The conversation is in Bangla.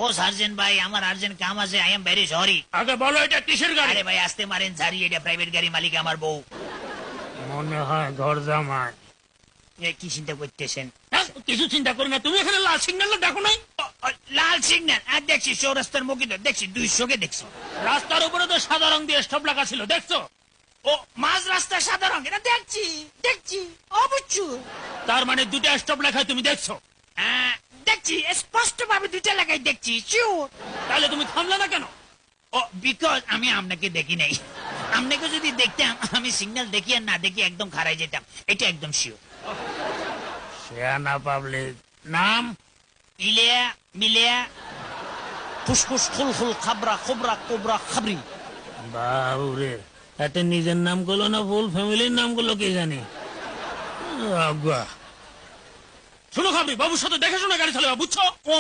ও সার্জেন্ট ভাই, আমার আর্জেন্ট কাম আছে, আই এম ভেরি সরি। আগে বলো এটা কিসের গাড়ি? আরে ভাই আসতে মারেন সারি, এটা প্রাইভেট গাড়ি, মালিক আমার বউ। মনে হয় ঘর জামাই। কি চিন্তা করতেছেন? কিছু চিন্তা করি না, তুমি এখানে লাল সিগন্যাল দেখো নাই? লাল সিগন্যাল আর দেখছি, চৌরাস্তার মুখে তো দেখছি, 200-কে দেখছি। রাস্তার উপরে তো সাদা রং দিয়ে স্টপ লেখা ছিল, দেখছো? ও মাঝ রাস্তা সাদা রঙ, এটা দেখছি দেখছি অবশ্যই। তার মানে দুটা স্টপ লেখা তুমি দেখছো? দেখছি স্পষ্ট ভাবে, দুইটা লাগাই দেখছি, শিওর। তাহলে তুমি থামলে না কেন? ও বিকজ আমি আপনাকে দেখি নাই। আপনাকে যদি দেখতাম, আমি সিগন্যাল দেখি আর না দেখি একদম খারাই যেতাম, এটা একদম শিওর। শেয়ানা পাবলিক। নাম? ইলিয়া মিলিয়া ফুসফুস খুলখুল খাবরা খবরা কোবরা খাবরি। বাবুরে, এতে নিজের নাম গুলো না ফুল ফ্যামিলির নাম গুলো কে জানি। শোনো খাবরি, বাবুর সাথে দেখে শোনা গাড়ি চালাবা, বুঝছো? ও